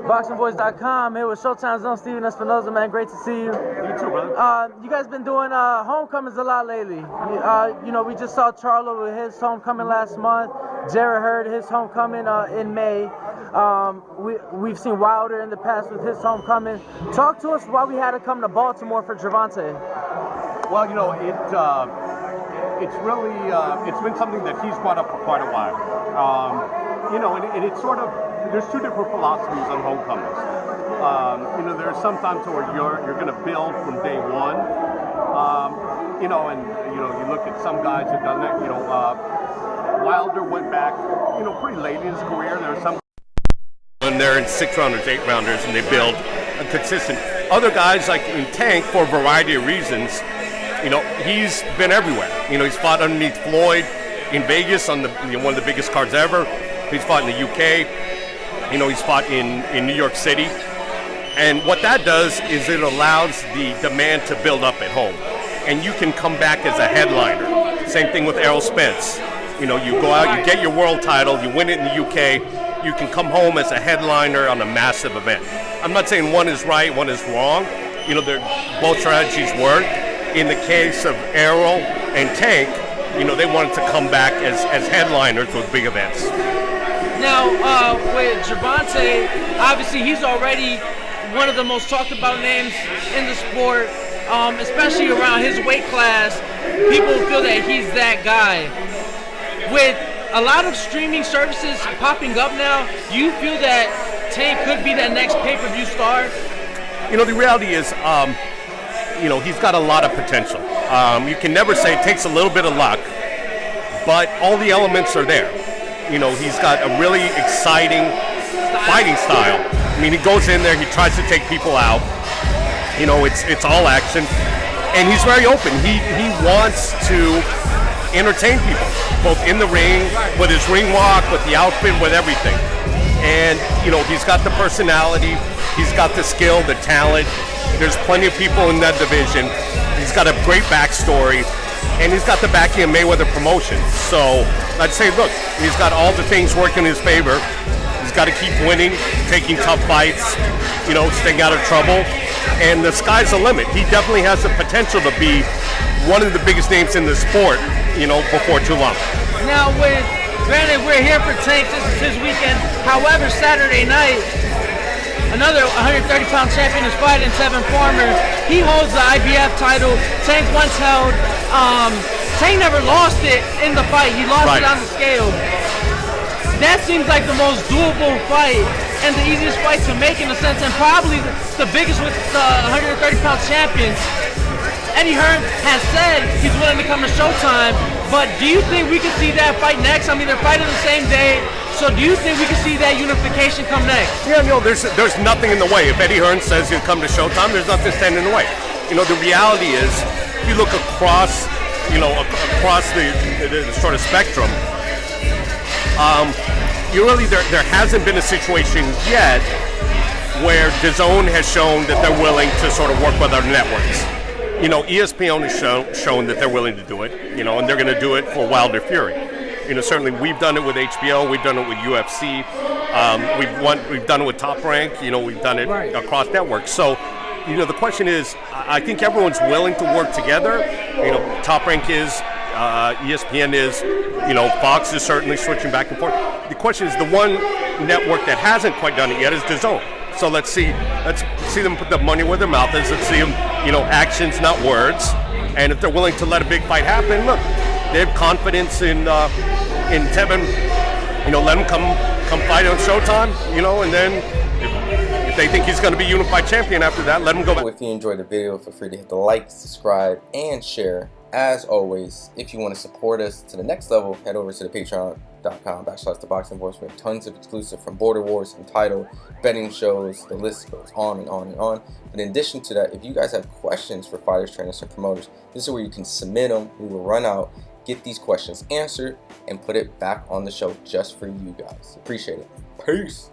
ThaBoxingvoice.com. Here with Showtime's own Steven Espinoza, man. Great to see you. You too, brother. You guys been doing homecomings a lot lately. You know, we just saw Charlo with his homecoming last month. Jarrett Hurd, his homecoming in May. We've seen Wilder in the past with his homecoming. Talk to us why we had to come to Baltimore for Gervonta. Well, you know, it's really it's been something that he's brought up for quite a while. You know, and it's sort of, there's two different philosophies on homecomings. You know, there's sometimes where you're going to build from day one. You know, and you know, you look at some guys who've done that. You know, Wilder went back, you know, pretty late in his career. There are some when they're in 6 rounders, 8 rounders, and they build a consistent. Other guys, like in Tank, for a variety of reasons, you know, he's been everywhere. You know, he's fought underneath Floyd in Vegas on one of the biggest cards ever. He's fought in the UK. You know, he's fought in New York City. And what that does is it allows the demand to build up at home. And you can come back as a headliner. Same thing with Errol Spence. You know, you go out, you get your world title, you win it in the UK, you can come home as a headliner on a massive event. I'm not saying one is right, one is wrong. You know, both strategies work. In the case of Errol and Tank, you know, they wanted to come back as headliners with big events. Now, with Gervonta, obviously he's already one of the most talked about names in the sport, especially around his weight class. People feel that he's that guy. With a lot of streaming services popping up now, do you feel that Tank could be that next pay-per-view star? You know, the reality is, you know, he's got a lot of potential. You can never say, it takes a little bit of luck, but all the elements are there. You know, he's got a really exciting fighting style. I mean, he goes in there, he tries to take people out. You know, it's all action, and he's very open. He wants to entertain people, both in the ring, with his ring walk, with the outfit, with everything. And, you know, he's got the personality, he's got the skill, the talent. There's plenty of people in that division. He's got a great backstory, and he's got the backing of Mayweather Promotions. So I'd say, look, he's got all the things working in his favor. He's got to keep winning, taking tough fights, you know, staying out of trouble. And the sky's the limit. He definitely has the potential to be one of the biggest names in the sport, you know, before too long. Now, granted, we're here for Tank. This is his weekend. However, Saturday night, another 130-pound champion is fighting Tevin Farmer. He holds the IBF title. Tank once held. Tank never lost it in the fight. He lost it on the scale. That seems like the most doable fight and the easiest fight to make in a sense, and probably the biggest with the 130-pound champions. Eddie Hearn has said he's willing to come to Showtime, but do you think we can see that fight next? I mean, they're fighting the same day, so do you think we can see that unification come next? Yeah, no, there's nothing in the way. If Eddie Hearn says he'll come to Showtime, there's nothing standing in the way. You know, the reality is, if you look across, you know, across the sort of spectrum, there hasn't been a situation yet where Dazn has shown that they're willing to sort of work with other networks. You know, ESPN has shown that they're willing to do it, you know, and they're going to do it for Wilder Fury. You know, certainly we've done it with HBO, we've done it with UFC, we've done it with Top Rank, you know, we've done it across networks. So, you know, the question is, I think everyone's willing to work together. You know, Top Rank is, ESPN is, you know, Fox is certainly switching back and forth. The question is, the one network that hasn't quite done it yet is DAZN. So let's see them put the money where their mouth is. Let's see them, you know, actions, not words. And if they're willing to let a big fight happen, look, they have confidence in Tevin. You know, let him come fight on Showtime. You know, and then if they think he's going to be unified champion after that, let him go back. If you enjoyed the video, feel free to hit the like, subscribe, and share. As always, if you want to support us to the next level, head over to the patreon.com/ThaBoxingVoice. We have tons of exclusive from Border Wars, Entitled, betting shows, the list goes on and on and on. But in addition to that, if you guys have questions for fighters, trainers, and promoters, this is where you can submit them. We will run out, get these questions answered, and put it back on the show just for you guys. Appreciate it. Peace.